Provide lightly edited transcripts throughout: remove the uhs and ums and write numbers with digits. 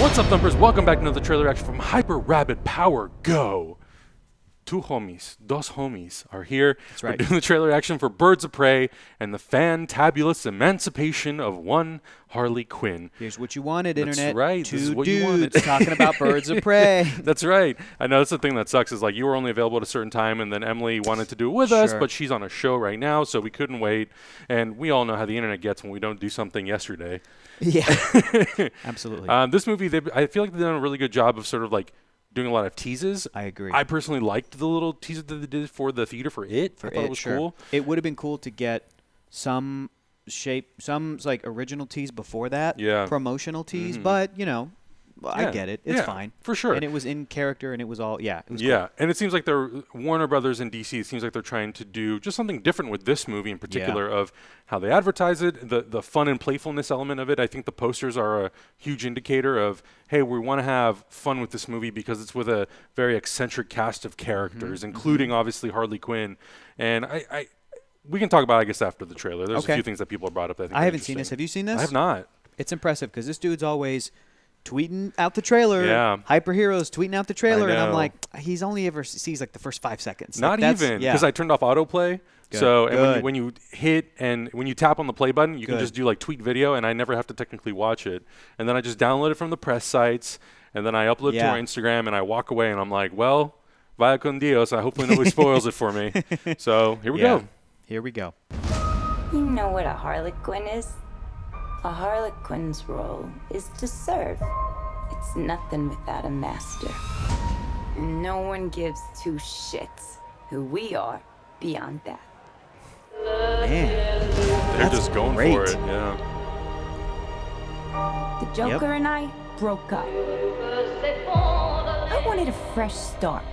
What's up, Thumpers? Welcome back to another trailer reaction from Hyper Rabbit Power Go. Dos homies are here. That's right. We're doing the trailer reaction for Birds of Prey and the fantabulous emancipation of one Harley Quinn. Here's what you wanted, Internet. That's right. Two This is what dudes you wanted. talking about Birds of Prey. That's right. I know that's the thing that sucks is like you were only available at a certain time, and then Emily wanted to do it with us, but she's on a show right now, so we couldn't wait. And we all know how the Internet gets when we don't do something yesterday. Yeah, absolutely. This movie, I feel like they've done a really good job of sort of like doing a lot of teases. I agree. I personally liked the little teaser that they did for the theater for it. I thought it was cool. It would have been cool to get some like original tease before that. Yeah. Promotional tease, but you know, I get it. It's fine. For sure. And it was in character, and it was all, it was yeah. cool. And it seems like they're Warner Brothers and DC. It seems like they're trying to do just something different with this movie in particular of how they advertise it, the fun and playfulness element of it. I think the posters are a huge indicator of, hey, we want to have fun with this movie because it's with a very eccentric cast of characters, including obviously Harley Quinn. And we can talk about it, I guess, after the trailer. There's a few things that people have brought up that I think I haven't seen this. Have you seen this? I have not. It's impressive because this dude's always tweeting out the trailer. Yeah. Hyperheroes tweeting out the trailer, and I'm like, he's only ever sees like the first 5 seconds. Not like, even, because I turned off autoplay. Good. So and when you hit and when you tap on the play button, you can just do like tweet video, and I never have to technically watch it. And then I just download it from the press sites, and then I upload it to our Instagram, and I walk away, and I'm like, well, vaya con Dios. I hopefully nobody spoils it for me. So here we go. Here we go. You know what a Harley Quinn is? A Harley Quinn's role is to serve. It's nothing without a master. And no one gives two shits who we are beyond that. Man, They're just going for it, yeah. The Joker and I broke up. I wanted a fresh start.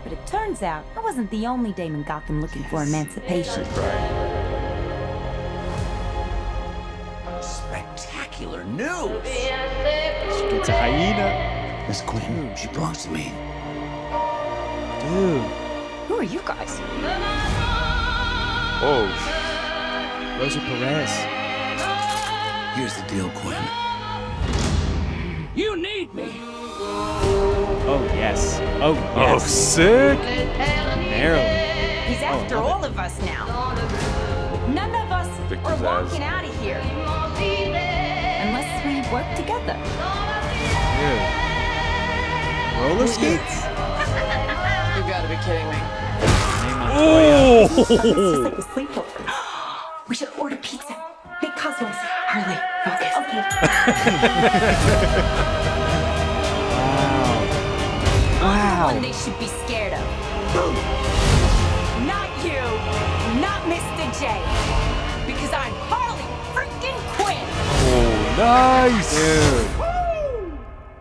But it turns out I wasn't the only dame in Gotham looking for emancipation. Spectacular news! It's a hyena. Miss Quinn, she belongs to me. Dude. Who are you guys? Oh. Rosa Perez. Here's the deal, Quinn. You need me! Oh, yes. Oh, yes. Oh, sick. Maryland. He's after all of us now. None of us are walking out of here. Unless we work together. Dude. Roller skates? You gotta be kidding me. Oh! This is like a sleepover. We should order pizza. Big Cosmos. Harley, focus. Okay. Wow. One they should be scared of. Not you. Not Mr. J. Because I'm Harley freaking Quinn. Oh, nice. Dude.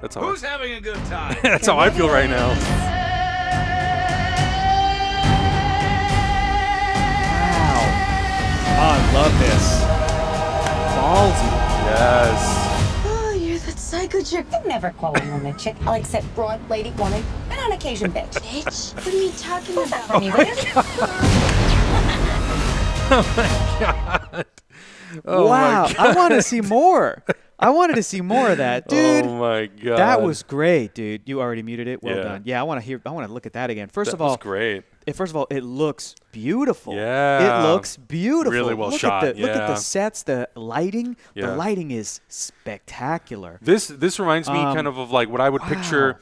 That's how Who's having a good time? That's how I feel right now. Wow. Oh, I love this. Ballsy. Yes. Oh, you're that psycho chick. I'd never call a woman a chick. I'll accept broad, lady, woman, and on occasion bitch. Bitch? What are you talking about? From you, Oh my god. Oh wow. my god. I want to see more. I wanted to see more of that, dude. Oh my god. That was great, dude. You already muted it. Well Yeah. done. Yeah, I want to look at that again. First That of all, was great. First of all, it looks beautiful. Yeah. It looks beautiful. Really well shot, Look at the sets, the lighting. Yeah. The lighting is spectacular. This reminds me kind of like what I would picture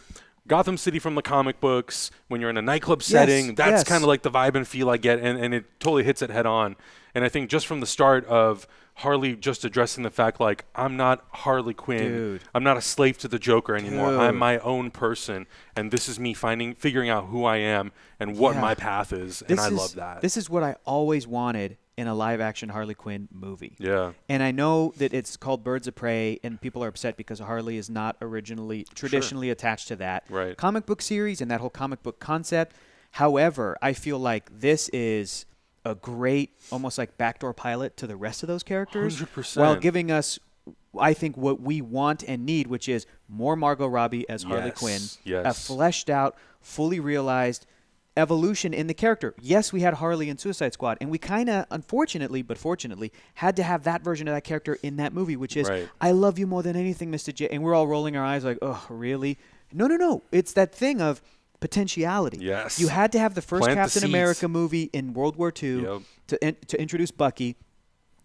Gotham City from the comic books when you're in a nightclub setting. That's kind of like the vibe and feel I get, and it totally hits it head on. And I think just from the start of Harley just addressing the fact, like, I'm not Harley Quinn. Dude. I'm not a slave to the Joker anymore. Dude. I'm my own person, and this is me figuring out who I am and what my path is, and I love that. This is what I always wanted in a live-action Harley Quinn movie. Yeah. And I know that it's called Birds of Prey, and people are upset because Harley is not traditionally attached to that comic book series and that whole comic book concept. However, I feel like this is a great, almost like backdoor pilot to the rest of those characters, 100%. while giving us, I think, what we want and need, which is more Margot Robbie as Harley Quinn, a fleshed out, fully realized evolution in the character. Yes, we had Harley in Suicide Squad, and we kind of, unfortunately, but fortunately, had to have that version of that character in that movie, which is, I love you more than anything, Mr. J. And we're all rolling our eyes like, oh, really? No. It's that thing of potentiality. Yes. You had to have the first Plant the Captain seeds. America movie in World War II to introduce Bucky,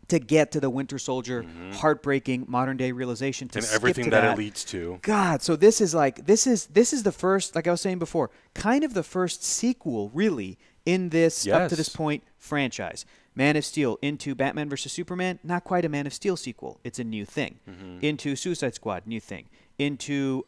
to get to the Winter Soldier, heartbreaking modern-day realization, to and skip everything to that it leads to. God, so this is the first, like I was saying before, kind of the first sequel, really, in this up to this point franchise. Man of Steel into Batman vs. Superman, not quite a Man of Steel sequel. It's a new thing. Into Suicide Squad, new thing. Into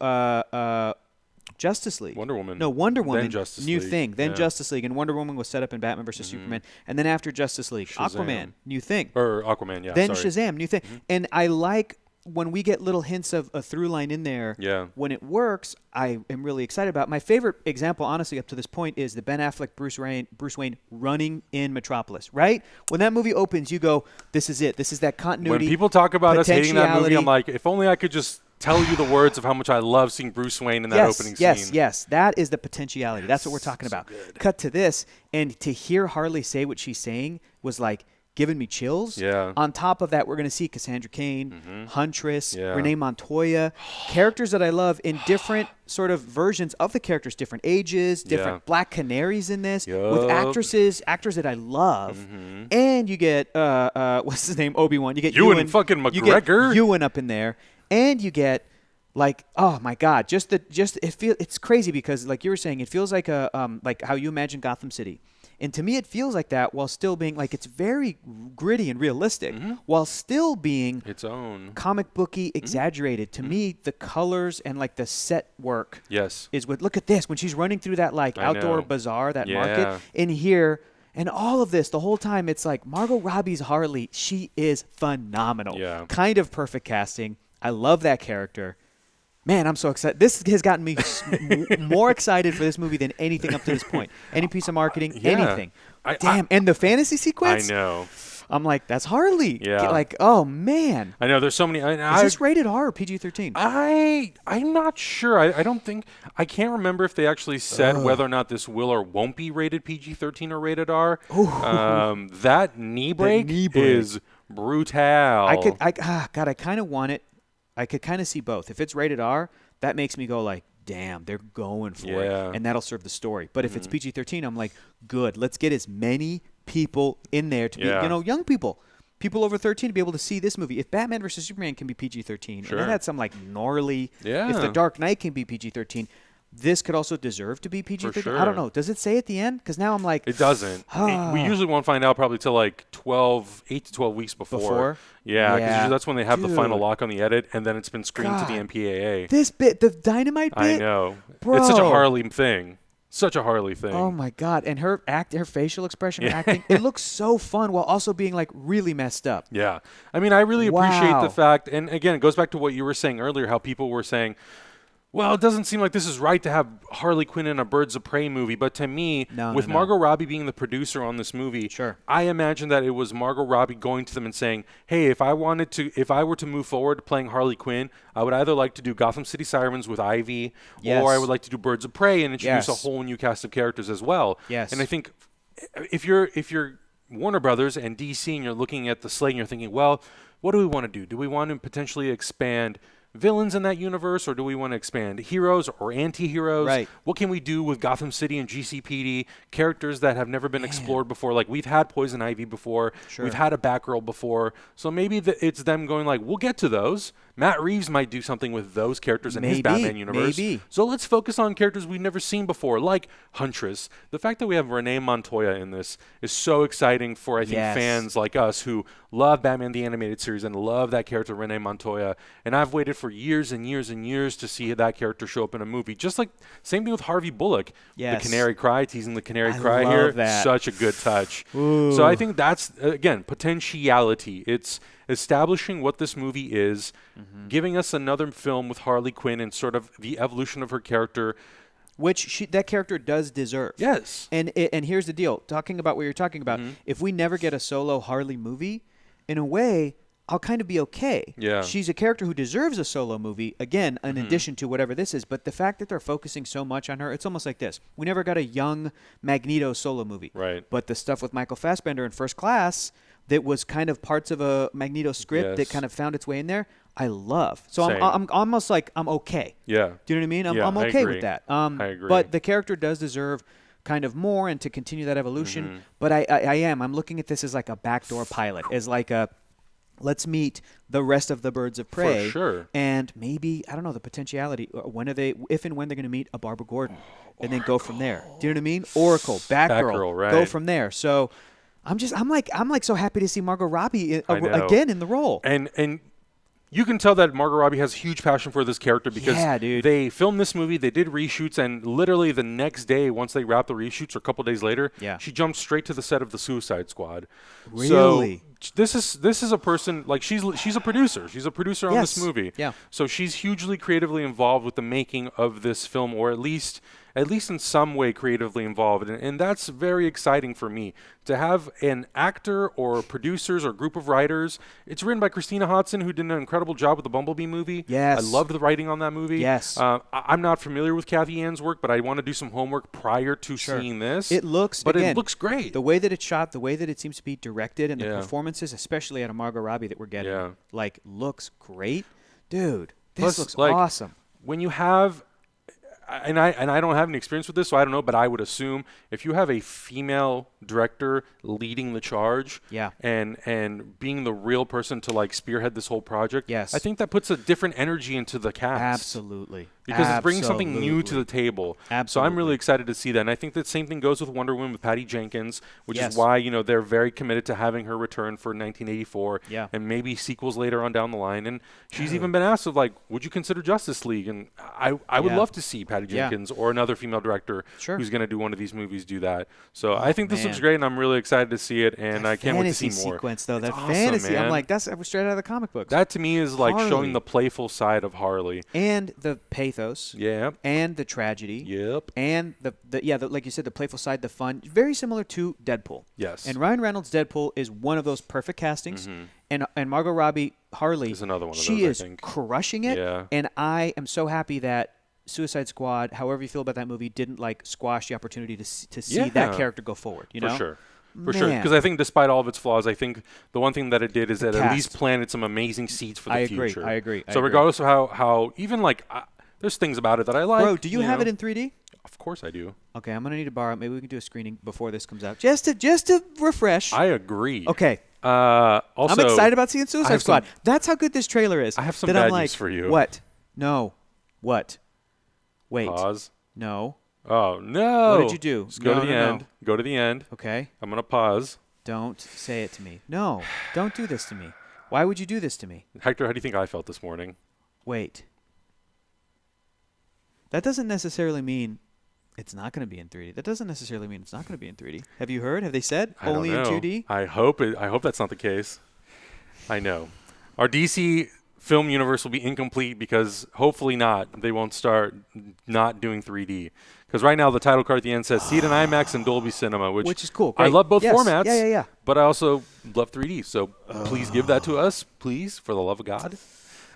Justice League. Wonder Woman. No, Wonder Woman, Then Justice new League. thing. Then Yeah. Justice League. And Wonder Woman was set up in Batman vs. Superman. And then after Justice League, Shazam. Aquaman, new thing. Or Aquaman, yeah. Then sorry. Shazam, new thing. And I like when we get little hints of a through line in there. Yeah. When it works, I am really excited about. My favorite example, honestly, up to this point, is the Ben Affleck Bruce Wayne running in Metropolis. Right? When that movie opens, you go, "This is it. This is that continuity." When people talk about us hating that movie, potentiality. I'm like, if only I could just tell you the words of how much I love seeing Bruce Wayne in that opening scene. Yes. That is the potentiality. That's what we're talking about. good. Cut to this, and to hear Harley say what she's saying was like giving me chills. Yeah. On top of that, we're going to see Cassandra Cain, Huntress, Yeah. Renee Montoya, characters that I love in different sort of versions of the characters, different ages, different Black Canaries in this, with actors that I love. And you get, what's his name, Obi-Wan. You get Ewan fucking You get McGregor. Ewan up in there. And you get, like, oh my God, it's crazy because, like you were saying, it feels like like how you imagine Gotham City. And to me, it feels like that while still being like, it's very gritty and realistic while still being Its own. comic booky, exaggerated. To me, the colors and like the set work Yes. is what, look at this, when she's running through that like I outdoor know. bazaar, that Yeah. market in here. And all of this, the whole time, it's like Margot Robbie's Harley. She is phenomenal. Yeah. Kind of perfect casting. I love that character. Man, I'm so excited. This has gotten me more excited for this movie than anything up to this point. Any piece of marketing, anything. Damn. And the fantasy sequence? I know. I'm like, that's Harley. Yeah. Like, oh, man. I know. There's so many. Is this rated R or PG-13? I'm not sure. I don't think. I can't remember if they actually said whether or not this will or won't be rated PG-13 or rated R. That knee break is brutal. God, I kind of want it. I could kind of see both. If it's rated R, that makes me go like, damn, they're going for it. And that'll serve the story. But if it's PG-13, I'm like, good. Let's get as many people in there to be, young people over 13 to be able to see this movie. If Batman vs. Superman can be PG-13, and then had some like gnarly, if The Dark Knight can be PG-13, this could also deserve to be PG-13. Sure. I don't know. Does it say at the end? Because now I'm like, it doesn't. We usually won't find out probably till like 8 to 12 weeks before. Yeah, because usually that's when they have the final lock on the edit, and then it's been screened to the MPAA. This bit, the dynamite bit. I know. Bro. It's such a Harley thing. Such a Harley thing. Oh my God! And her facial expression, her acting, it looks so fun while also being like really messed up. Yeah, I mean, I really appreciate the fact, and again, it goes back to what you were saying earlier, how people were saying, well, it doesn't seem like this is right to have Harley Quinn in a Birds of Prey movie. But to me, with Margot Robbie being the producer on this movie, I imagine that it was Margot Robbie going to them and saying, hey, if I were to move forward playing Harley Quinn, I would either like to do Gotham City Sirens with Ivy, or I would like to do Birds of Prey and introduce a whole new cast of characters as well. And I think if you're Warner Brothers and DC and you're looking at the slate and you're thinking, well, what do we want to do? Do we want to potentially expand villains in that universe, or do we want to expand heroes or anti-heroes? Right. What can we do with Gotham City and GCPD, characters that have never been explored before? Like, we've had Poison Ivy before. We've had a Batgirl before. So maybe it's them going like, we'll get to those. Matt Reeves might do something with those characters in his Batman universe. So let's focus on characters we've never seen before, like Huntress. The fact that we have Renee Montoya in this is so exciting for, I think, fans like us who love Batman the Animated Series and love that character, Renee Montoya. And I've waited for years and years and years to see that character show up in a movie. Just like, same thing with Harvey Bullock. The Canary Cry, teasing the Canary Cry here. That. Such a good touch. So I think that's, again, potentiality. It's establishing what this movie is, giving us another film with Harley Quinn and sort of the evolution of her character, which that character does deserve. Yes. And here's the deal. Talking about what you're talking about, if we never get a solo Harley movie, in a way, I'll kind of be okay. Yeah. She's a character who deserves a solo movie, again, in addition to whatever this is. But the fact that they're focusing so much on her, it's almost like this. We never got a young Magneto solo movie. Right. But the stuff with Michael Fassbender in First Class that was kind of parts of a Magneto script that kind of found its way in there, I love. So I'm almost like I'm okay. Yeah. Do you know what I mean? I'm I okay agree. with that. I agree. But the character does deserve kind of more and to continue that evolution. But I'm looking at this as like a backdoor pilot, as like a let's meet the rest of the Birds of Prey. For sure. And maybe, I don't know, the potentiality. If and when they're going to meet a Barbara Gordon and then go from there. Do you know what I mean? Oracle, Batgirl, right. go from there. So I'm like so happy to see Margot Robbie again in the role. And you can tell that Margot Robbie has huge passion for this character because they filmed this movie, they did reshoots, and literally the next day, once they wrapped the reshoots, or a couple days later, she jumped straight to the set of the Suicide Squad. Really? So this is a person, like she's a producer. She's a producer on this movie. Yeah. So she's hugely creatively involved with the making of this film, or at least in some way creatively involved. And that's very exciting for me to have an actor or producers or group of writers. It's written by Christina Hodson, who did an incredible job with the Bumblebee movie. Yes. I loved the writing on that movie. Yes. I'm not familiar with Kathy Ann's work, but I want to do some homework prior to seeing this. It looks, but again, it looks great. The way that it's shot, the way that it seems to be directed, and the performances, especially out of Margot Robbie that we're getting, like, looks great. Dude, this looks awesome. When you have... And I don't have any experience with this, so I don't know, but I would assume if you have a female director leading the charge and being the real person to like spearhead this whole project, I think that puts a different energy into the cast. Absolutely. Because it's bringing something new to the table. Absolutely. So I'm really excited to see that. And I think the same thing goes with Wonder Woman with Patty Jenkins, which is why, they're very committed to having her return for 1984 and maybe sequels later on down the line. And she's even been asked of, like, would you consider Justice League? And I would love to see Patty Jenkins or another female director who's going to do one of these movies do that. So I think this looks great, and I'm really excited to see it, and I can't wait to see more. Fantasy sequence, though. That awesome, fantasy, man. I'm like, that's straight out of the comic books. That, to me, is like showing the playful side of Harley. And the pathos. Yep. And the tragedy. Yep. And like you said, the playful side, the fun. Very similar to Deadpool. Yes. And Ryan Reynolds' Deadpool is one of those perfect castings. And Margot Robbie, Harley, is another one of she those, is I think. crushing it. Yeah. And I am so happy that Suicide Squad, however you feel about that movie, didn't like squash the opportunity to see that character go forward. You know? For sure. For sure. Because I think despite all of its flaws, I think the one thing that it did is that at least planted some amazing seeds for the future. I agree. So regardless of how even like there's things about it that I like. Bro, do you have it in 3D? Of course I do. Okay, I'm going to need to borrow it. Maybe we can do a screening before this comes out. Just to refresh. I agree. Okay. Also, I'm excited about seeing Suicide Squad. That's how good this trailer is. I have some bad news for you. What? No. What? Wait. Pause. No. Oh, no. What did you do? Just go to the end. Go to the end. Okay. I'm going to pause. Don't say it to me. No. Don't do this to me. Why would you do this to me? Hector, how do you think I felt this morning? Wait. That doesn't necessarily mean it's not going to be in 3D. That doesn't necessarily mean it's not going to be in 3D. Have you heard? Have they said only in 2D? I hope that's not the case. I know. Our DC film universe will be incomplete because hopefully not. They won't start not doing 3D. Because right now the title card at the end says see it in IMAX and Dolby Cinema, which is cool. Great. I love both formats. Yeah. But I also love 3D. So please give that to us, please, for the love of God.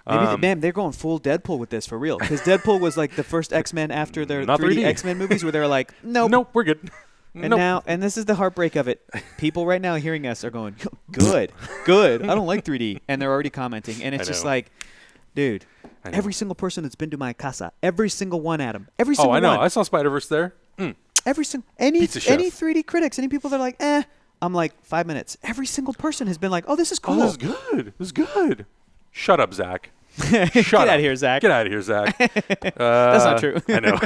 Maybe they're going full Deadpool with this for real. Because Deadpool was like the first X-Men after their 3D X-Men movies where they were like, nope, we're good. And this is the heartbreak of it. People right now hearing us are going, good. I don't like 3D. And they're already commenting. And it's just like, dude, every single person that's been to my casa, every single one, Adam, every single one. Oh, I know. I saw Spider-Verse there. Every single, any 3D critics, any people that are like, I'm like, 5 minutes. Every single person has been like, oh, this is cool. Oh, this is good. Shut up, Zach. Get out of here, Zach. Get out of here, Zach. That's not true. I know.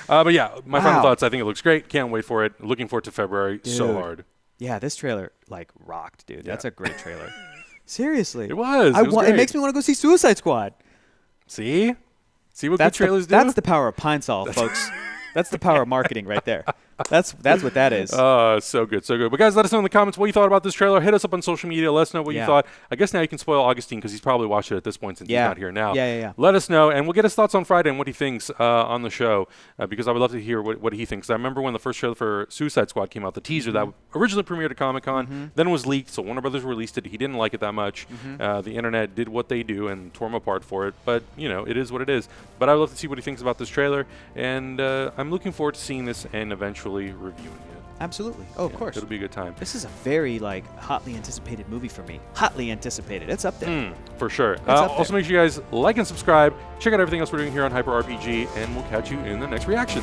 But yeah, my final thoughts, I think it looks great. Can't wait for it. Looking forward to February so hard. Yeah, this trailer, like, rocked, dude. Yeah. That's a great trailer. Seriously. It was. It makes me want to go see Suicide Squad. See what good trailers do? That's the power of Pine Sol, folks. That's the power of marketing right there. That's what that is. So good, so good. But guys, let us know in the comments what you thought about this trailer. Hit us up on social media. Let us know what you thought. I guess now you can spoil Augustine because he's probably watched it at this point since he's not here now. Yeah. Let us know, and we'll get his thoughts on Friday and what he thinks on the show because I would love to hear what he thinks. I remember when the first trailer for Suicide Squad came out, the teaser that originally premiered at Comic-Con, then was leaked, so Warner Brothers released it. He didn't like it that much. The internet did what they do and tore him apart for it, but, you know, it is what it is. But I would love to see what he thinks about this trailer, and I'm looking forward to seeing this and eventually reviewing it. Absolutely. Oh, of course. It'll be a good time. This is a very, hotly anticipated movie for me. Hotly anticipated. It's up there. For sure. It's up there. Also, make sure you guys like and subscribe. Check out everything else we're doing here on Hyper RPG, and we'll catch you in the next reaction.